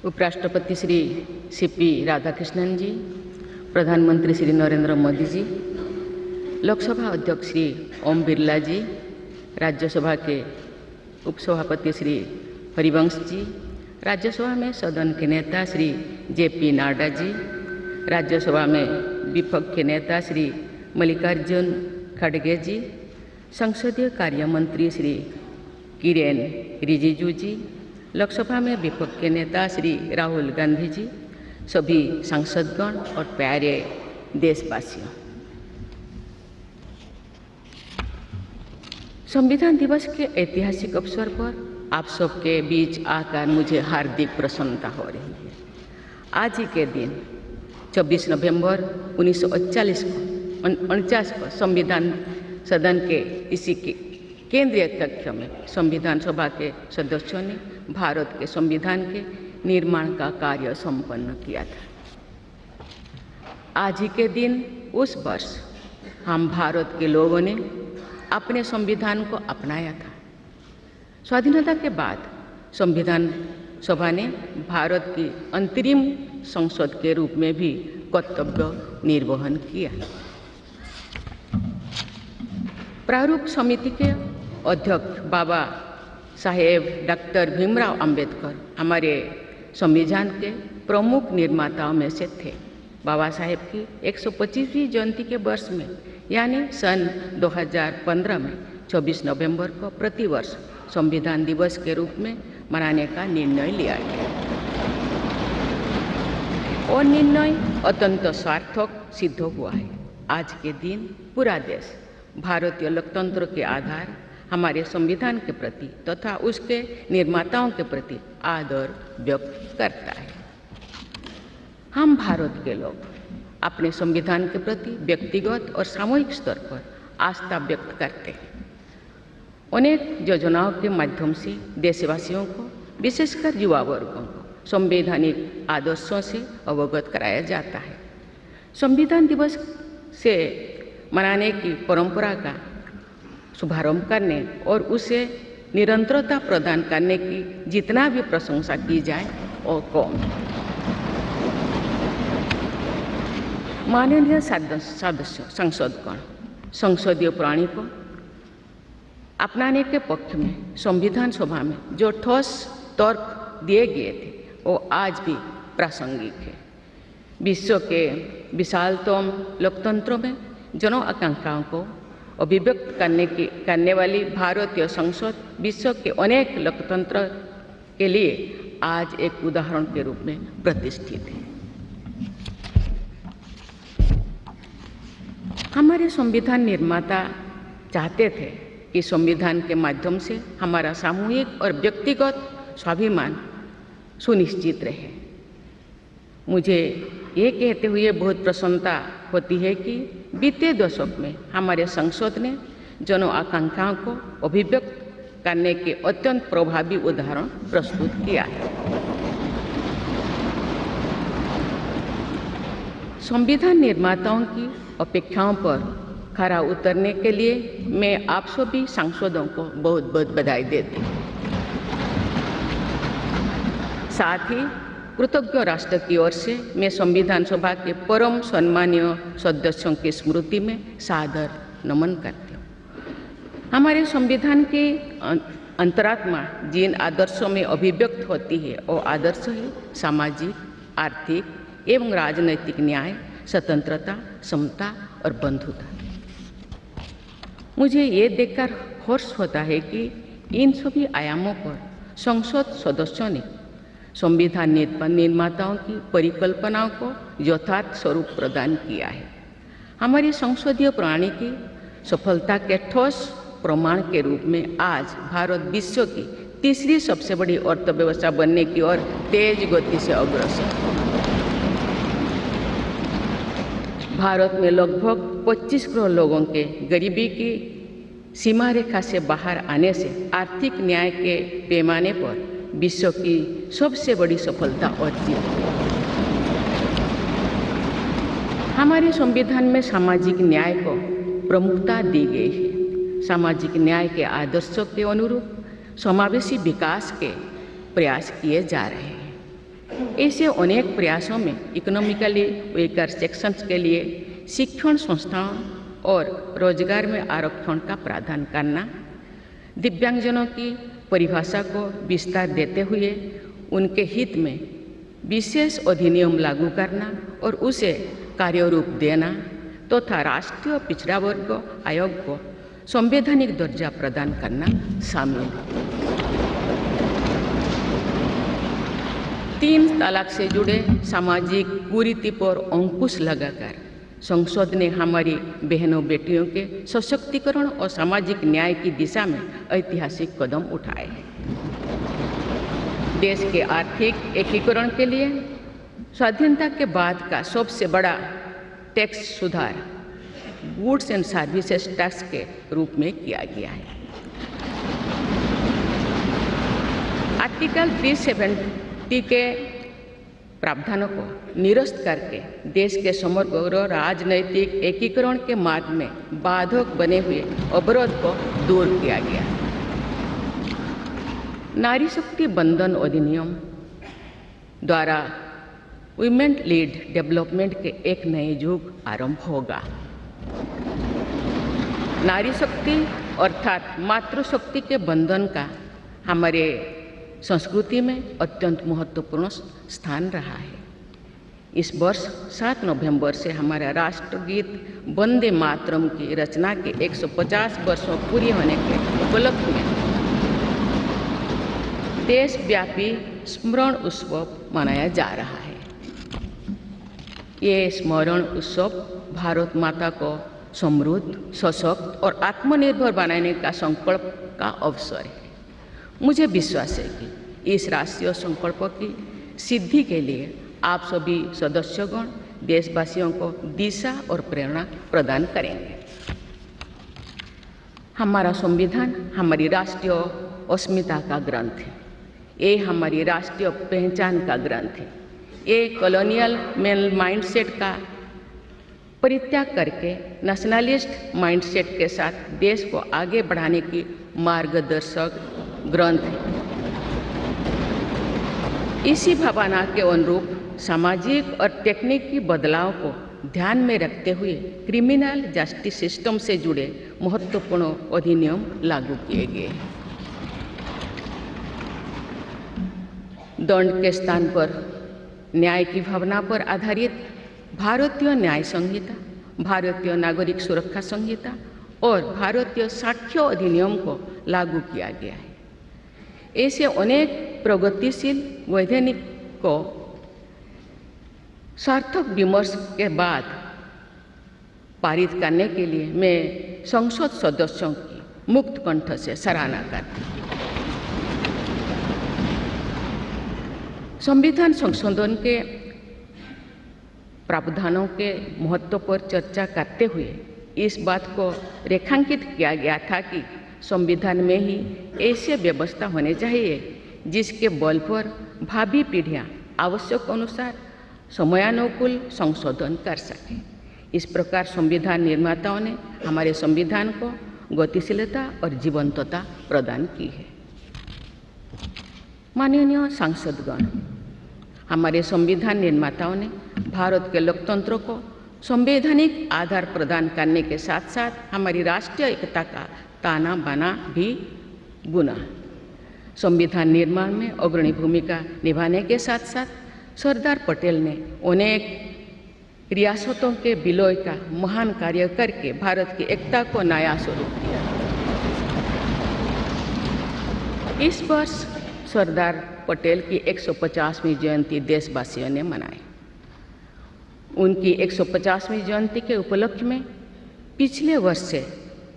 उपराष्ट्रपति श्री सीपी राधाकृष्णन जी, प्रधानमंत्री श्री नरेंद्र मोदी जी, लोकसभा अध्यक्ष श्री ओम बिरला जी, राज्यसभा के उपसभापति श्री हरिवंश जी, राज्यसभा में सदन के नेता श्री जेपी नड्डा जी, राज्यसभा में विपक्ष के नेता श्री मल्लिकार्जुन खड़गे जी, संसदीय कार्य मंत्री श्री किरेन रिजिजू जी, लोकसभा में विपक्ष के नेता श्री राहुल गांधी जी, सभी सांसदगण और प्यारे देशवासियों, संविधान दिवस के ऐतिहासिक अवसर पर आप सबके बीच आकर मुझे हार्दिक प्रसन्नता हो रही है। आज ही के दिन 24 नवंबर 1949 को संविधान सदन के इसी के केंद्रीय कक्ष में संविधान सभा के सदस्यों ने भारत के संविधान के निर्माण का कार्य संपन्न किया था। आज ही के दिन उस वर्ष हम भारत के लोगों ने अपने संविधान को अपनाया था। स्वाधीनता के बाद संविधान सभा ने भारत की अंतरिम संसद के रूप में भी कर्तव्य निर्वहन किया। प्रारूप समिति के अध्यक्ष बाबा साहेब डॉक्टर भीमराव अंबेडकर हमारे संविधान के प्रमुख निर्माताओं में से थे। बाबा साहेब की 125वीं जयंती के वर्ष में यानी सन 2015 में 24 नवंबर को प्रतिवर्ष संविधान दिवस के रूप में मनाने का निर्णय लिया गया और निर्णय अत्यंत सार्थक सिद्ध हुआ है। आज के दिन पूरा देश भारतीय लोकतंत्र के आधार हमारे संविधान के प्रति तथा उसके निर्माताओं के प्रति आदर व्यक्त करता है। हम भारत के लोग अपने संविधान के प्रति व्यक्तिगत और सामूहिक स्तर पर आस्था व्यक्त करते हैं। अनेक योजनाओं के माध्यम से देशवासियों को, विशेषकर युवा वर्गों को संवैधानिक आदर्शों से अवगत कराया जाता है। संविधान दिवस से मनाने की परंपरा का शुभारंभ करने और उसे निरंतरता प्रदान करने की जितना भी प्रशंसा की जाए और कम। माननीय सदस्य सांसदगण संसदीय प्रणाली को अपनाने के पक्ष में संविधान सभा में जो ठोस तर्क दिए गए थे वो आज भी प्रासंगिक है। विश्व के विशालतम लोकतंत्र में जन आकांक्षाओं को अभिव्यक्त करने वाली भारतीय संसद विश्व के अनेक लोकतंत्र के लिए आज एक उदाहरण के रूप में प्रतिष्ठित है। हमारे संविधान निर्माता चाहते थे कि संविधान के माध्यम से हमारा सामूहिक और व्यक्तिगत स्वाभिमान सुनिश्चित रहे। मुझे ये कहते हुए बहुत प्रसन्नता होती है कि बीते दशक में हमारे संसद ने जन आकांक्षाओं को अभिव्यक्त करने के अत्यंत प्रभावी उदाहरण प्रस्तुत किया है। संविधान निर्माताओं की अपेक्षाओं पर खरा उतरने के लिए मैं आप सभी सांसदों को बहुत बहुत बधाई देती हूँ। साथ ही कृतज्ञ राष्ट्र की ओर से मैं संविधान सभा के परम सम्मानीय सदस्यों की स्मृति में सादर नमन करती हूँ। हमारे संविधान के अंतरात्मा जिन आदर्शों में अभिव्यक्त होती है वो आदर्श है सामाजिक, आर्थिक एवं राजनैतिक न्याय, स्वतंत्रता, समता और बंधुता। मुझे ये देखकर हर्ष होता है कि इन सभी आयामों पर संसद सदस्यों ने संविधान निर्माताओं की परिकल्पनाओं को यथार्थ स्वरूप प्रदान किया है। हमारी संसदीय प्रणाली की सफलता के ठोस प्रमाण के रूप में आज भारत विश्व की तीसरी सबसे बड़ी अर्थव्यवस्था बनने की ओर तेज गति से अग्रसर है। भारत में लगभग 25 करोड़ लोगों के गरीबी की सीमा रेखा से बाहर आने से आर्थिक न्याय के पैमाने पर विश्व की सबसे बड़ी सफलता अर्जित है। हमारे संविधान में सामाजिक न्याय को प्रमुखता दी गई है। सामाजिक न्याय के आदर्शों के अनुरूप समावेशी विकास के प्रयास किए जा रहे हैं। ऐसे अनेक प्रयासों में इकोनॉमिकली वीकर सेक्शंस के लिए शिक्षण संस्थाओं और रोजगार में आरक्षण का प्रावधान करना, दिव्यांगजनों की परिभाषा को विस्तार देते हुए उनके हित में विशेष अधिनियम लागू करना और उसे कार्यरूप देना तथा राष्ट्रीय पिछड़ा वर्ग आयोग को संवैधानिक दर्जा प्रदान करना शामिल है। 3 तलाक से जुड़े सामाजिक कुरीति पर अंकुश लगाकर संसद ने हमारी बहनों बेटियों के सशक्तिकरण और सामाजिक न्याय की दिशा में ऐतिहासिक कदम उठाए हैं। देश के आर्थिक एकीकरण के लिए स्वाधीनता के बाद का सबसे बड़ा टैक्स सुधार गुड्स एंड सर्विसेज टैक्स के रूप में किया गया है। आर्टिकल 370 के प्रावधानों को निरस्त करके देश के समग्र राजनैतिक एकीकरण के मार्ग में बाधक बने हुए अवरोध को दूर किया गया। नारी शक्ति बंधन अधिनियम द्वारा वुमेन लीड डेवलपमेंट के एक नए युग आरंभ होगा। नारी शक्ति अर्थात मातृशक्ति के बंधन का हमारे संस्कृति में अत्यंत महत्वपूर्ण स्थान रहा है। इस वर्ष 7 नवंबर से हमारा राष्ट्रगीत वंदे मातरम की रचना के 150 वर्षों पूरी होने के उपलक्ष्य में देशव्यापी स्मरण उत्सव मनाया जा रहा है। ये स्मरण उत्सव भारत माता को समृद्ध, सशक्त और आत्मनिर्भर बनाने का संकल्प का अवसर है। मुझे विश्वास है कि इस राष्ट्रीय संकल्प की सिद्धि के लिए आप सभी सदस्यगण देशवासियों को दिशा और प्रेरणा प्रदान करेंगे। हमारा संविधान हमारी राष्ट्रीय अस्मिता का ग्रंथ है। ये हमारी राष्ट्रीय पहचान का ग्रंथ है। ये कॉलोनियल माइंडसेट का परित्याग करके नेशनलिस्ट माइंडसेट के साथ देश को आगे बढ़ाने की मार्गदर्शक ग्रंथ है। इसी भावना के अनुरूप सामाजिक और तकनीकी बदलाव को ध्यान में रखते हुए क्रिमिनल जस्टिस सिस्टम से जुड़े महत्वपूर्ण अधिनियम लागू किए गए हैं। दंड के स्थान पर न्याय की भावना पर आधारित भारतीय न्याय संहिता, भारतीय नागरिक सुरक्षा संहिता और भारतीय साक्ष्य अधिनियम को लागू किया गया है। ऐसे अनेक प्रगतिशील वैधानिक को सार्थक विमर्श के बाद पारित करने के लिए मैं संसद सदस्यों की मुक्त कंठ से सराहना करती हूँ। संविधान संशोधन के प्रावधानों के महत्व पर चर्चा करते हुए इस बात को रेखांकित किया गया था कि संविधान में ही ऐसी व्यवस्था होनी चाहिए जिसके बल पर भावी पीढ़ियां आवश्यक अनुसार समयानुकूल संशोधन कर सकें। इस प्रकार संविधान निर्माताओं ने हमारे संविधान को गतिशीलता और जीवंतता प्रदान की है। माननीय सांसदगण, हमारे संविधान निर्माताओं ने भारत के लोकतंत्र को संवैधानिक आधार प्रदान करने के साथ साथ हमारी राष्ट्रीय एकता का ताना बाना भी बुना। संविधान निर्माण में अग्रणी भूमिका निभाने के साथ साथ सरदार पटेल ने अनेक रियासतों के विलय का महान कार्य करके भारत की एकता को नया स्वरूप दिया। इस वर्ष सरदार पटेल की 150वीं जयंती देशवासियों ने मनाई। उनकी 150वीं जयंती के उपलक्ष्य में पिछले वर्ष से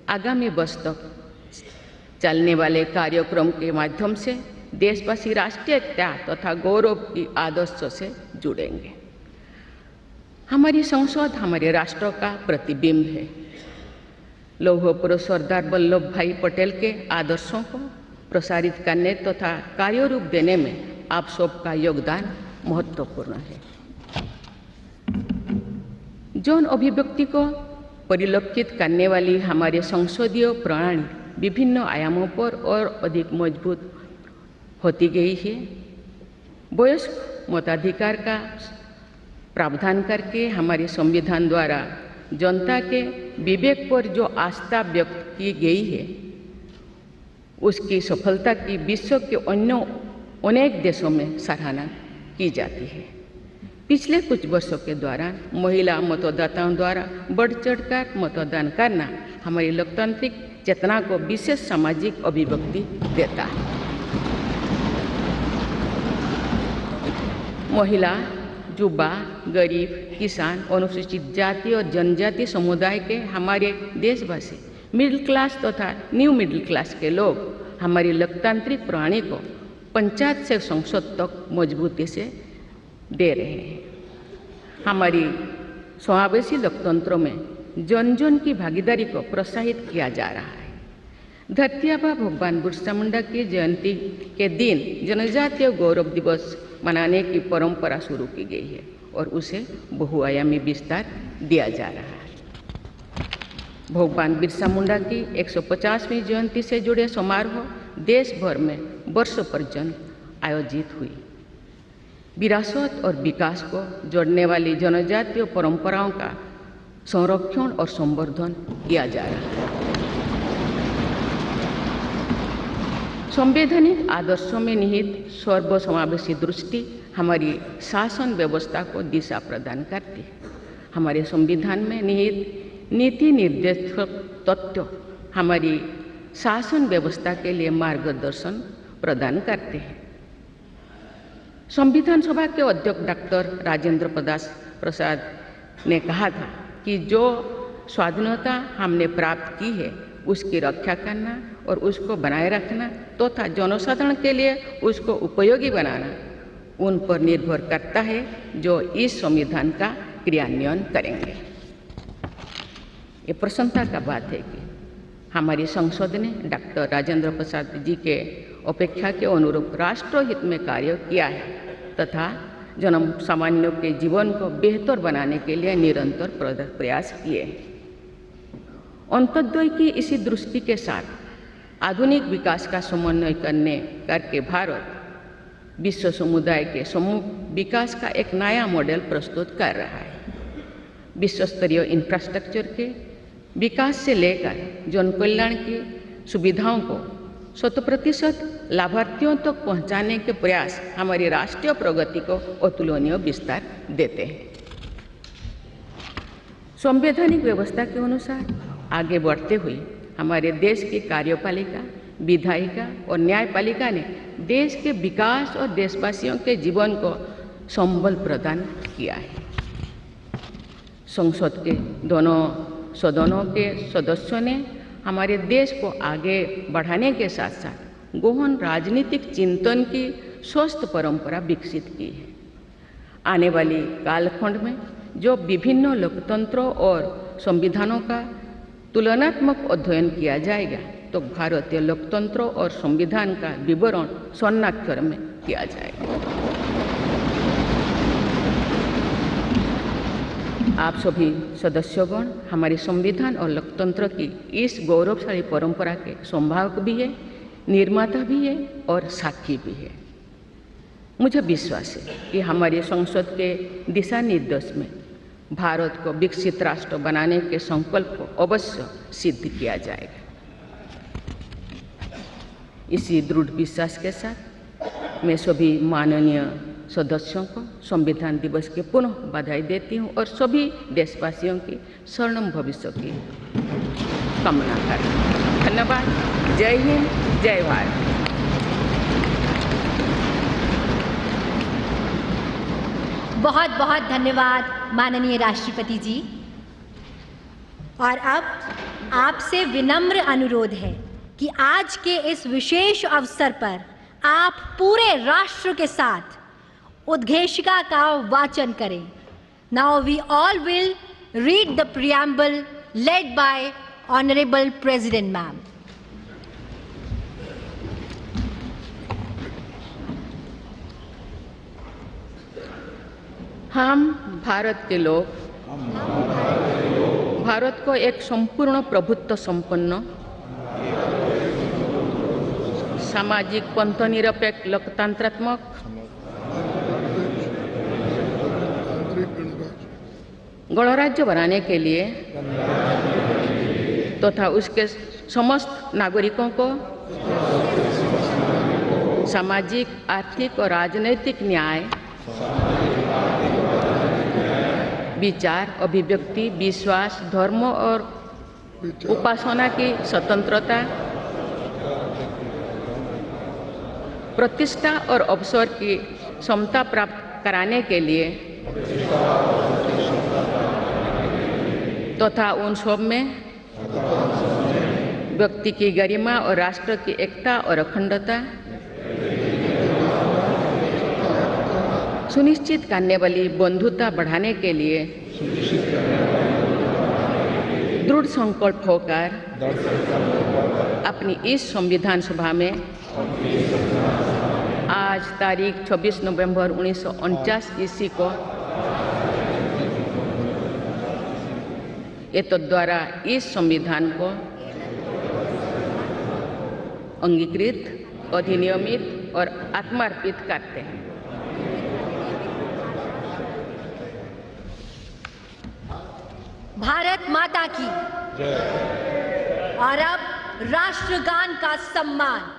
आगामी वर्ष तक चलने वाले कार्यक्रम के माध्यम से देशवासी राष्ट्रीय एकता तथा गौरव की आदर्शों से जुड़ेंगे। हमारी संसद हमारे राष्ट्र का प्रतिबिंब है। लौह पुरुष सरदार वल्लभ भाई पटेल के आदर्शों को प्रसारित करने तथा कार्यरूप देने में आप सबका योगदान महत्वपूर्ण है। जौन अभिव्यक्ति को परिलक्षित करने वाली हमारे संसदीय प्रणाली विभिन्न आयामों पर और अधिक मजबूत होती गई है। वयस्क मताधिकार का प्रावधान करके हमारे संविधान द्वारा जनता के विवेक पर जो आस्था व्यक्त की गई है, उसकी सफलता की विश्व के अन्य अनेक देशों में सराहना की जाती है। पिछले कुछ वर्षों के दौरान महिला मतदाताओं द्वारा बढ़ चढ़कर मतदान करना हमारी लोकतांत्रिक चेतना को विशेष सामाजिक अभिव्यक्ति देता है। महिला, युवा, गरीब, किसान, अनुसूचित जाति और जनजाति समुदाय के हमारे देशवासी, मिडिल क्लास तथा न्यू मिडिल क्लास के लोग हमारी लोकतांत्रिक प्रणाली को पंचायत से संसद तक मजबूती से दे रहे हैं। हमारी समावेशी लोकतंत्रों में जन जन की भागीदारी को प्रोत्साहित किया जा रहा है। धरती आबा भगवान बिरसा मुंडा की जयंती के दिन जनजातीय गौरव दिवस मनाने की परंपरा शुरू की गई है और उसे बहुआयामी विस्तार दिया जा रहा है। भगवान बिरसा मुंडा की 150वीं जयंती से जुड़े समारोह देश भर में वर्षों पर्यंत आयोजित हुई। विरासत और विकास को जोड़ने वाली जनजातीय परंपराओं का संरक्षण और संवर्धन किया जा रहा है। संवैधानिक आदर्शों में निहित सर्वसमावेशी दृष्टि हमारी शासन व्यवस्था को दिशा प्रदान करती है। हमारे संविधान में निहित नीति निर्देशक तत्व हमारी शासन व्यवस्था के लिए मार्गदर्शन प्रदान करते हैं। संविधान सभा के अध्यक्ष डॉक्टर राजेंद्र प्रसाद ने कहा था कि जो स्वाधीनता हमने प्राप्त की है उसकी रक्षा करना और उसको बनाए रखना तथा जनसाधारण के लिए उसको उपयोगी बनाना उन पर निर्भर करता है जो इस संविधान का क्रियान्वयन करेंगे। ये प्रसन्नता का बात है कि हमारी संसद ने डॉक्टर राजेंद्र प्रसाद जी के अपेक्षा के अनुरूप राष्ट्रहित में कार्य किया है तथा जन सामान्यों के जीवन को बेहतर बनाने के लिए निरंतर प्रयास किए हैं। अंत्योदय की इसी दृष्टि के साथ आधुनिक विकास का समन्वय करके भारत विश्व समुदाय के समूह विकास का एक नया मॉडल प्रस्तुत कर रहा है। विश्व स्तरीय इंफ्रास्ट्रक्चर के विकास से लेकर जन कल्याण की सुविधाओं को 100% लाभार्थियों तक पहुंचाने के प्रयास हमारी राष्ट्रीय प्रगति को अतुलनीय विस्तार देते हैं। संवैधानिक व्यवस्था के अनुसार आगे बढ़ते हुए हमारे देश की कार्यपालिका, विधायिका और न्यायपालिका ने देश के विकास और देशवासियों के जीवन को संबल प्रदान किया है। संसद के दोनों सदनों के सदस्यों ने हमारे देश को आगे बढ़ाने के साथ साथ गहन राजनीतिक चिंतन की स्वस्थ परंपरा विकसित की है। आने वाली कालखंड में जो विभिन्न लोकतंत्रों और संविधानों का तुलनात्मक अध्ययन किया जाएगा तो भारतीय लोकतंत्र और संविधान का विवरण स्वर्णाक्षर में किया जाएगा। आप सभी सदस्यगण हमारे संविधान और लोकतंत्र की इस गौरवशाली परंपरा के संभावक भी है, निर्माता भी है और साक्षी भी है। मुझे विश्वास है कि हमारी संसद के दिशा निर्देश में भारत को विकसित राष्ट्र बनाने के संकल्प को अवश्य सिद्ध किया जाएगा। इसी दृढ़ विश्वास के साथ मैं सभी माननीय सदस्यों को संविधान दिवस के पुनः बधाई देती हूँ और सभी देशवासियों की स्वर्णिम भविष्य की कामना करती हूँ। धन्यवाद। जय हिंद, जय भारत। बहुत बहुत धन्यवाद माननीय राष्ट्रपति जी। और अब आपसे विनम्र अनुरोध है कि आज के इस विशेष अवसर पर आप पूरे राष्ट्र के साथ उद्घोषिका का वाचन करें। Now we all will read the preamble led by honourable president ma'am. हम भारत के लोग भारत को एक संपूर्ण प्रभुत्व संपन्न सामाजिक पंथ निरपेक्ष लोकतंत्रात्मक गणराज्य बनाने के लिए तथा उसके समस्त नागरिकों को सामाजिक, आर्थिक और राजनैतिक न्याय, विचार, अभिव्यक्ति, विश्वास, धर्म और उपासना की स्वतंत्रता, प्रतिष्ठा और अवसर की समता प्राप्त कराने के लिए तथा उन सब में व्यक्ति की गरिमा और राष्ट्र की एकता और अखंडता सुनिश्चित करने वाली बंधुता बढ़ाने के लिए दृढ़ संकल्प होकर अपनी इस संविधान सभा में आज तारीख 26 नवंबर 1949 ईस्वी को द्वारा इस संविधान को अंगीकृत, अधिनियमित और आत्मार्पित करते हैं। भारत माता की जय। और अब राष्ट्रगान का सम्मान।